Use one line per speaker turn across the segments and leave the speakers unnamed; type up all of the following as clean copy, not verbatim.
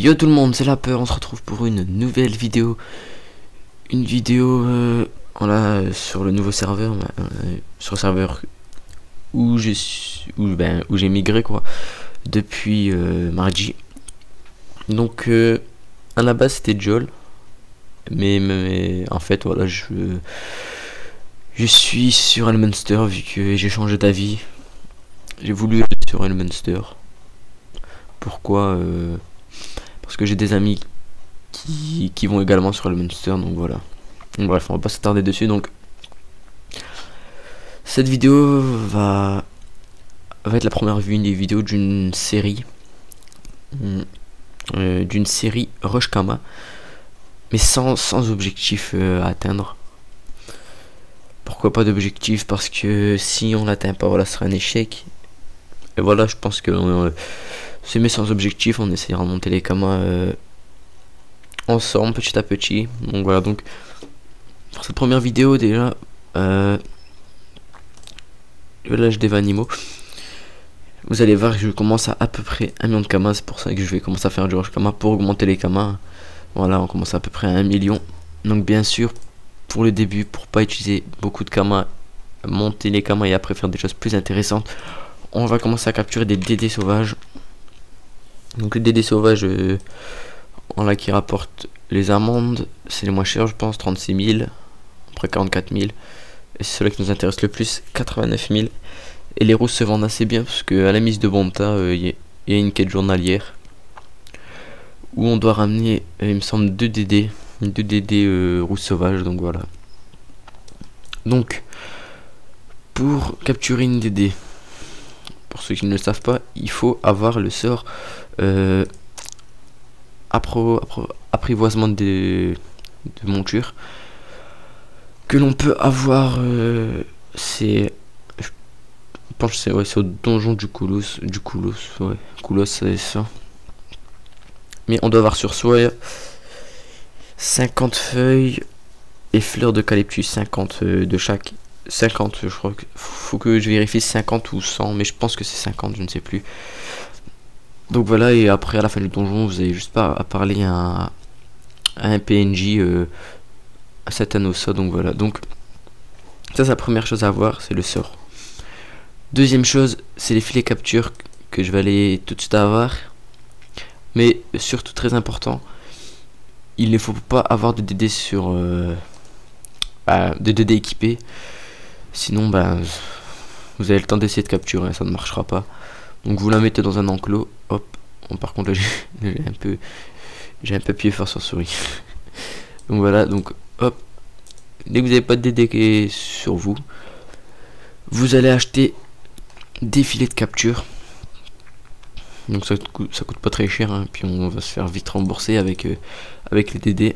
Yo tout le monde, c'est la peur, on se retrouve pour une nouvelle vidéo. Une vidéo voilà, sur le nouveau serveur, sur le serveur où où j'ai migré quoi depuis mardi. Donc à la base c'était Joel, mais en fait voilà, je suis sur Elmunster vu que j'ai changé d'avis. J'ai voulu aller sur Elmunster. Pourquoi parce que j'ai des amis qui vont également sur Elmunster, donc voilà. Donc, bref, on va pas s'attarder dessus. Donc cette vidéo va être la première vidéo d'une série Rush Kama, mais sans objectif à atteindre. Pourquoi pas d'objectif? Parce que si on l'atteint pas, voilà, ce sera un échec. Et voilà, je pense que c'est mais sans objectif, on essaiera de monter les Kamas ensemble petit à petit. Donc voilà, donc pour cette première vidéo déjà l'âge des animaux, vous allez voir que je commence à peu près 1 million de Kamas. C'est pour ça que je vais commencer à faire du rush Kama pour augmenter les Kamas. Voilà, on commence à peu près à 1 million. Donc bien sûr, pour le début, pour pas utiliser beaucoup de Kamas, monter les Kamas et après faire des choses plus intéressantes, on va commencer à capturer des DD sauvages. Donc les DD sauvages voilà, qui rapportent les amandes, c'est les moins chers je pense, 36 000, après 44 000. Et c'est cela qui nous intéresse le plus, 89 000. Et les rousses se vendent assez bien parce que à la mise de Bonta, il y a une quête journalière où on doit ramener, il me semble, 2 DD rousses sauvages. Donc voilà. Donc pour capturer une DD, pour ceux qui ne le savent pas, il faut avoir le sort apprivoisement de monture que l'on peut avoir. C'est, je pense que c'est au donjon du Koulos, ouais, Koulos, c'est ça. Mais on doit avoir sur soi 50 feuilles et fleurs d'eucalyptus, 50 de chaque. 50, je crois que faut que je vérifie 50 ou 100, mais je pense que c'est 50, je ne sais plus. Donc voilà, et après à la fin du donjon, vous avez juste pas à parler à un PNJ, à Satanosa. Donc voilà, donc ça c'est la première chose à voir, c'est le sort. Deuxième chose, c'est les filets capture que je vais aller tout de suite avoir. Mais surtout très important, il ne faut pas avoir de DD sur de DD équipés. Sinon vous avez le temps d'essayer de capturer, ça ne marchera pas. Donc vous la mettez dans un enclos, hop. Bon, par contre là j'ai un peu appuyé fort sur souris. Donc voilà, donc hop. Dès que vous n'avez pas de DD sur vous, vous allez acheter des filets de capture. Donc ça coûte pas très cher, hein. Puis on va se faire vite rembourser avec les DD.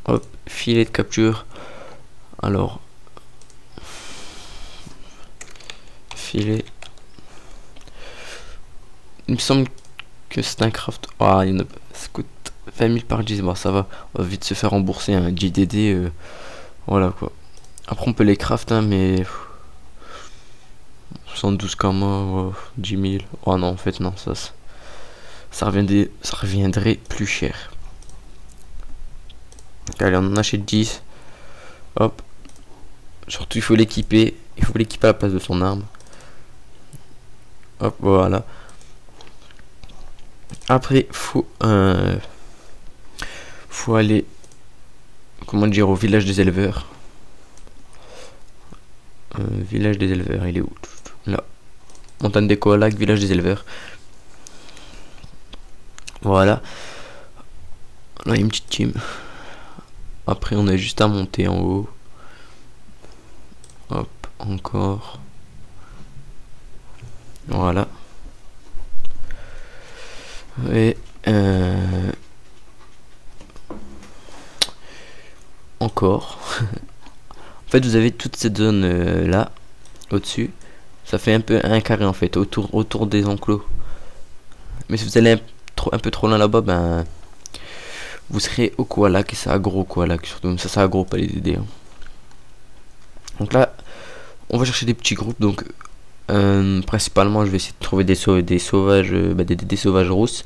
Hop, filet de capture. Alors filet, il me semble que c'est un craft. Ah, ça coûte 20 000 par 10. Bon, ça va, on va vite se faire rembourser un JDD. Voilà quoi. Après on peut les craft, hein, mais 72 Kama, 10 000. Oh non, en fait non, ça reviendrait plus cher. Allez, on en achète 10. Hop. Surtout il faut l'équiper. Il faut l'équiper à la place de son arme. Hop, voilà. Après faut aller, comment dire, au village des éleveurs. Village des éleveurs, il est où? Là. Montagne des Koalas, village des éleveurs. Voilà. Là il y a une petite team. Après on a juste à monter en haut. Hop, encore. Voilà. Et encore. En fait vous avez toute cette zone là au-dessus. Ça fait un peu un carré en fait autour des enclos. Mais si vous allez un peu trop loin là-bas, vous serez au koala, qui c'est agro koala surtout. Ça agro, pas les DD, hein. Donc là on va chercher des petits groupes. Donc Principalement, je vais essayer de trouver des sauvages, des sauvages rousses.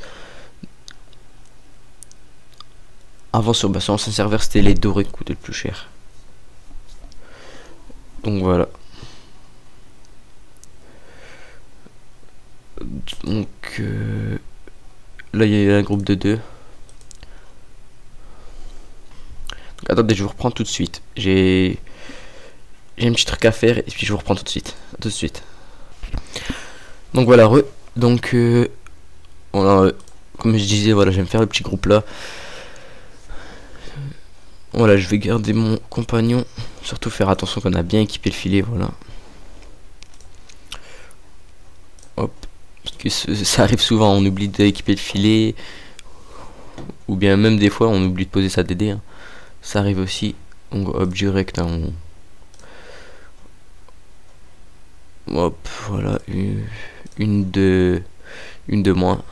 Avant, sur son ancien serveur, c'était les dorés qui coûtaient le plus cher. Donc voilà. Donc là, il y a un groupe de 2. Attendez, je vous reprends tout de suite. J'ai un petit truc à faire et puis je vous reprends tout de suite. À tout de suite. Donc voilà, donc voilà, comme je disais, voilà, j'aime faire le petit groupe là. Voilà, je vais garder mon compagnon. Surtout faire attention qu'on a bien équipé le filet, voilà. Hop. Parce que ça arrive souvent, on oublie d'équiper le filet. Ou bien même des fois, on oublie de poser sa DD. Hein. Ça arrive aussi. Donc hop, direct, hein, hop, voilà, une de moins.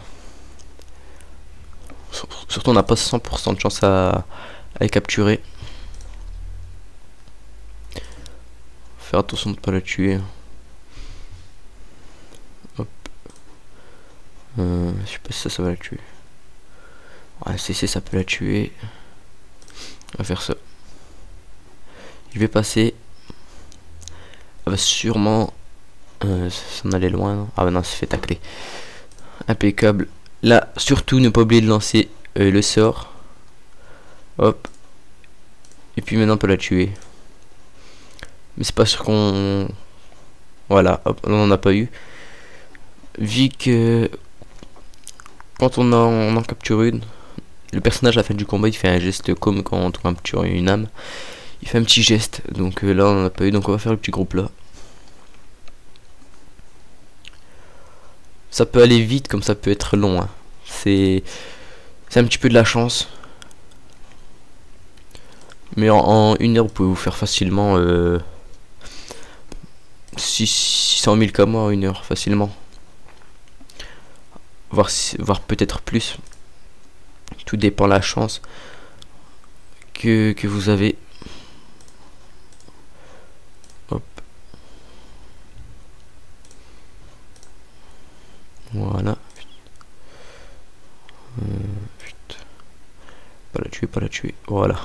Surtout on n'a pas 100% de chance à les capturer. Faire attention de ne pas la tuer. Hop. Je sais pas si ça va la tuer. Ouais, CC ça peut la tuer. On va faire ça. Je vais passer. Elle va sûrement s'en aller loin. Non, ah bah non, c'est fait tacler. Impeccable. Là, surtout ne pas oublier de lancer le sort. Hop. Et puis maintenant on peut la tuer. Mais c'est pas sûr qu'on... Voilà, hop, on n'en a pas eu. Vu que... Quand on en capture une, le personnage à la fin du combat il fait un geste comme quand on capture une âme. Il fait un petit geste. Donc là on n'en a pas eu, donc on va faire le petit groupe là. Ça peut aller vite comme ça peut être long. Hein. C'est un petit peu de la chance. Mais en 1 heure vous pouvez vous faire facilement 600 000 KM en 1 heure facilement. Voire peut-être plus. Tout dépend de la chance que vous avez. Hop. Voilà. Pas la tuer, pas la tuer. Voilà.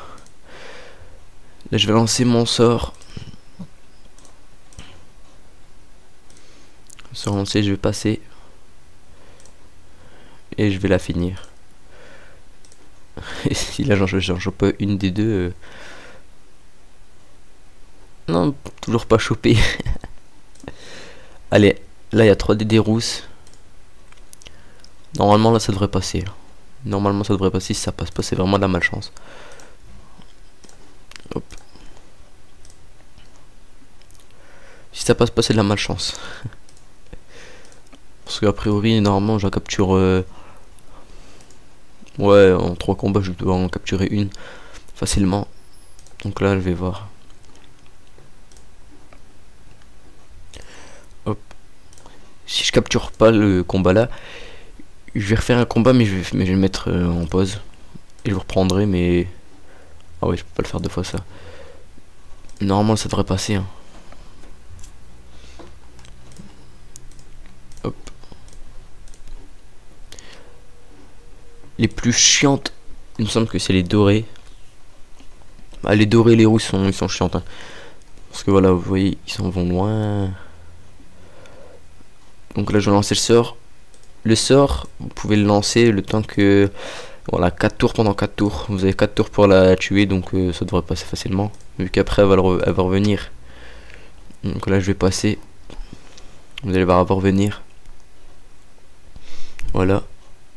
Là je vais lancer mon sort. Sort lancé, je vais passer. Et je vais la finir. Et si là j'en chope une des deux. Non, toujours pas chopé. Allez, là il y a 3 DD rousses. Normalement là ça devrait passer. Normalement ça devrait passer, si ça passe pas c'est vraiment de la malchance. Hop. Si ça passe pas c'est de la malchance. Parce qu'a priori normalement je la capture ouais en 3 combats je dois en capturer une facilement. Donc là je vais voir. Hop. Si je capture pas le combat là, je vais refaire un combat mais je vais le mettre en pause. Et je vous reprendrai mais... Ah ouais je peux pas le faire 2 fois ça. Normalement ça devrait passer hein. Hop. Les plus chiantes, il me semble que c'est les dorés. Bah, les dorés et les roux ils sont chiantes hein. Parce que voilà vous voyez ils s'en vont loin. Donc là je vais lancer le sort. Le sort vous pouvez le lancer le temps que... Voilà 4 tours pendant 4 tours. Vous avez 4 tours pour la tuer donc ça devrait passer facilement. Vu qu'après elle va revenir. Donc là je vais passer. Vous allez voir elle va revenir. Voilà.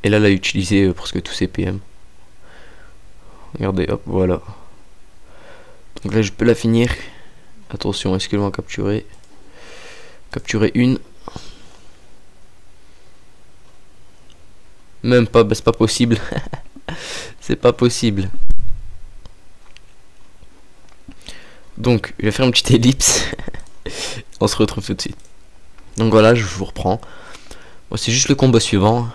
Et là elle a utilisé presque tous ses PM. Regardez hop voilà. Donc là je peux la finir. Attention est-ce qu'elle va en capturer? Capturer une. Même pas, bah c'est pas possible. C'est pas possible. Donc, je vais faire une petite ellipse. On se retrouve tout de suite. Donc voilà, je vous reprends. Bon, c'est juste le combat suivant.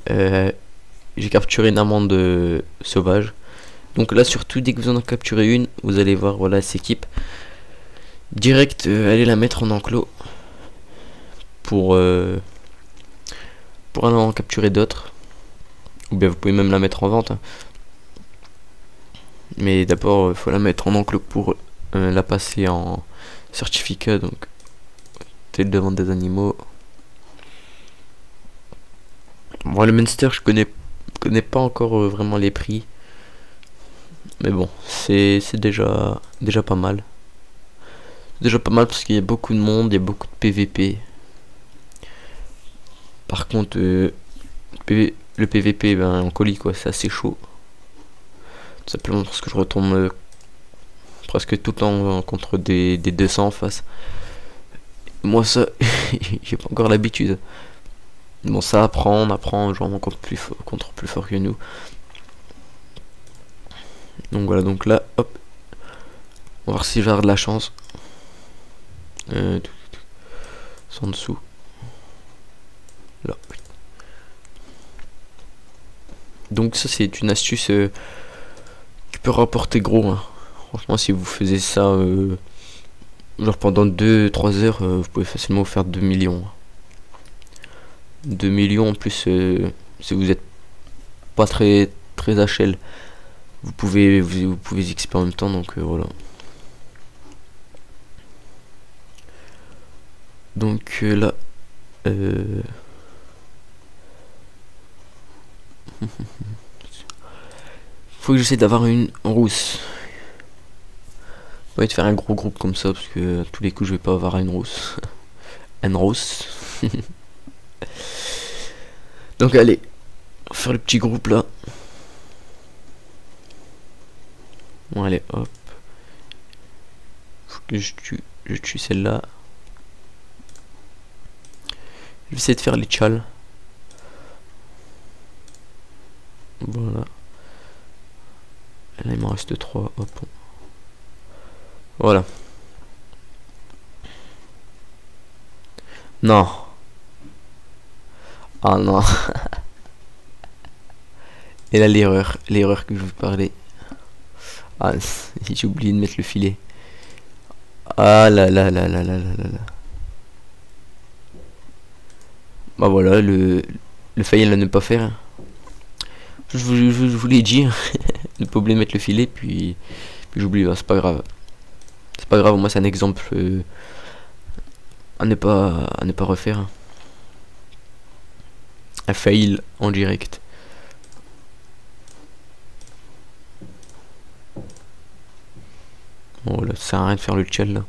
J'ai capturé une amande sauvage. Donc là, surtout, dès que vous en avez capturé une, vous allez voir, voilà, elle s'équipe. Direct, allez la mettre en enclos. pour en capturer d'autres. Ou bien vous pouvez même la mettre en vente, hein. Mais d'abord il faut la mettre en enclos pour la passer en certificat, donc telle demande des animaux. Moi, le Munster, je connais pas encore vraiment les prix, mais bon, c'est déjà pas mal. Déjà pas mal parce qu'il y a beaucoup de monde, il y a beaucoup de PVP. Par contre, le PVP ben, en colis, quoi, c'est assez chaud. Tout simplement parce que je retombe presque tout le temps contre des 200 en face. Moi, ça, j'ai pas encore l'habitude. Bon, ça apprend, on apprend, genre, contre plus fort que nous. Donc voilà, donc là, hop. On va voir si j'ai de la chance. C'est en dessous. Là. Donc ça, c'est une astuce qui peut rapporter gros, hein. Franchement, si vous faisiez ça genre pendant 2-3 heures, vous pouvez facilement vous faire 2 millions. 2 millions en plus, si vous êtes pas très HL, vous pouvez XP en même temps, donc voilà. Donc là, faut que j'essaie d'avoir une rousse. Ouais, de faire un gros groupe comme ça, parce que à tous les coups je vais pas avoir une rousse. Une rousse. Donc allez, on va faire le petit groupe là. Bon allez, hop. Faut que je tue celle-là. Je vais essayer de faire les tchals. Voilà. Là il m'en reste 3. Hop. Voilà. Non. Ah non. Et là l'erreur que je vous parlais. Ah, j'ai oublié de mettre le filet. Ah là là là là là là là. Bah voilà, le fail à ne pas faire. Je vous l'ai dit, ne pas oublier de mettre le filet, puis j'oublie, bah, c'est pas grave. C'est pas grave, moi c'est un exemple à ne pas refaire. Un fail en direct. Bon là, ça sert à rien de faire le tchal là.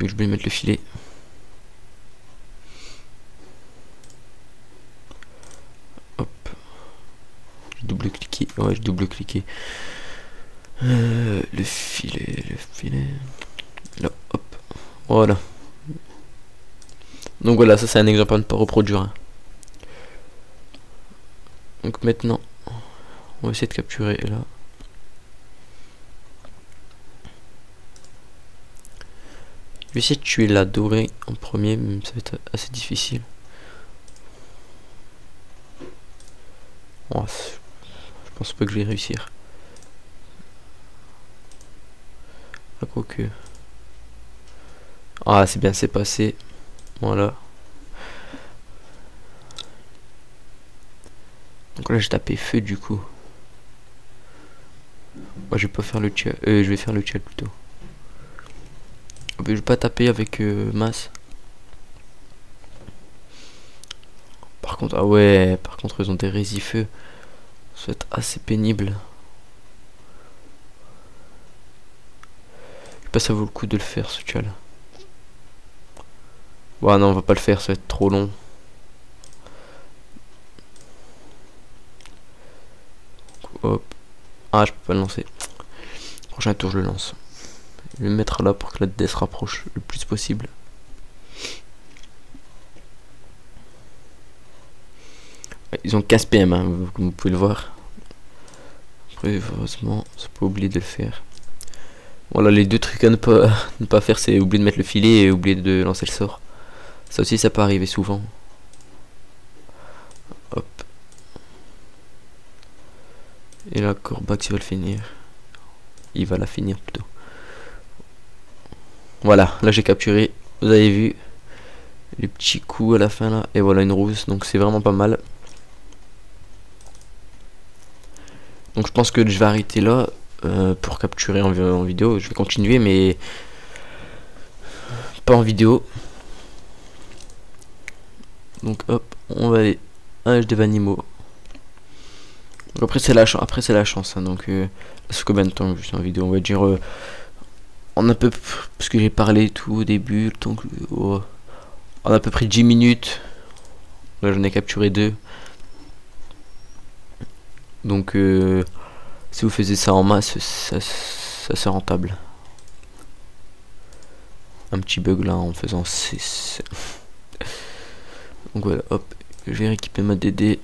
Mais je vais mettre le filet. Hop. Je double cliquer. Ouais, je double cliquer. Le filet. Là, hop. Voilà. Donc voilà, ça c'est un exemple à ne pas reproduire, hein. Donc maintenant, on va essayer de capturer là. Je vais essayer de tuer la dorée en premier, mais ça va être assez difficile. Oh, je pense pas que je vais réussir. Ah, quoique. Ah, c'est bien, c'est passé. Voilà. Donc là, j'ai tapé feu du coup. Moi, je vais pas faire le tchal. Je vais faire le tchal plutôt. Je vais pas taper avec masse. Par contre, ah ouais, par contre, ils ont des résifeux. Ça va être assez pénible. Je sais pas si ça vaut le coup de le faire ce tchal. Bon, non, on va pas le faire, ça va être trop long. Hop. Ah, je peux pas le lancer. Prochain tour, je le lance. Je vais le mettre là pour que la DD se rapproche le plus possible. Ils ont 15 PM, hein, comme vous pouvez le voir. Après, heureusement, c'est pas oublié de le faire. Voilà, les deux trucs à ne pas faire, c'est oublier de mettre le filet et oublier de lancer le sort. Ça aussi, ça peut arriver souvent. Hop. Et là, Corbax, il va le finir. Il va la finir plutôt. Voilà, là j'ai capturé. Vous avez vu. les petits coups à la fin là, et voilà une rousse, donc c'est vraiment pas mal. Donc je pense que je vais arrêter là pour capturer en vidéo. Je vais continuer mais pas en vidéo. Donc hop, on va aller à l'âge des animaux. Donc après c'est la chance, hein, donc ça fait combien de temps que je suis en vidéo? On va dire en à peu, parce que j'ai parlé tout au début, le temps que, en à peu près 10 minutes. Là j'en ai capturé 2. Donc si vous faisiez ça en masse, ça c'est rentable. Un petit bug là en faisant 6. Donc voilà, hop, je vais rééquiper ma DD.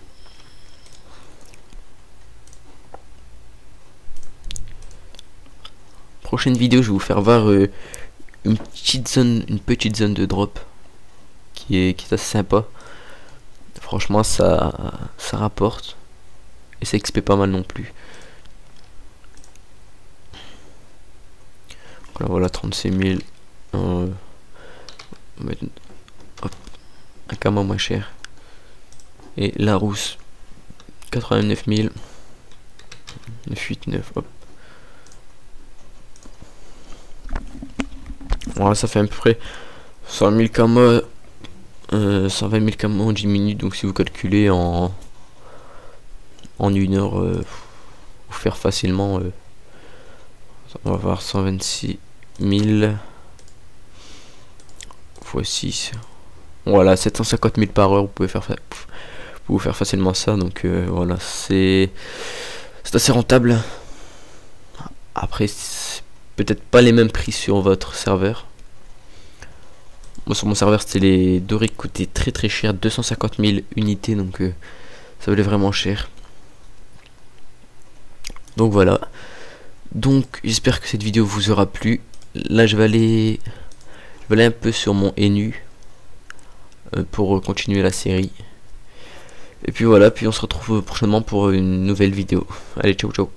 Prochaine vidéo, je vais vous faire voir une petite zone de drop qui est assez sympa. Franchement, ça rapporte et ça XP pas mal non plus. Voilà 36 000. On va mettre, hop, un camo moins cher. Et la rousse 89 000. 989, hop. Voilà, ça fait à peu près 100 000 camos, 120 000 camos en 10 minutes. Donc si vous calculez en 1 heure, vous faire facilement, on va voir 126 000 x 6. Voilà, 750 000 par heure, vous pouvez faire facilement ça. Donc voilà, c'est assez rentable. Après, peut-être pas les mêmes prix sur votre serveur. Moi sur mon serveur c'était les dorés qui coûtaient très cher, 250 000 unités, donc ça valait vraiment cher. Donc voilà. Donc j'espère que cette vidéo vous aura plu. Là je vais aller un peu sur mon ENU pour continuer la série. Et puis voilà, puis on se retrouve prochainement pour une nouvelle vidéo. Allez, ciao ciao.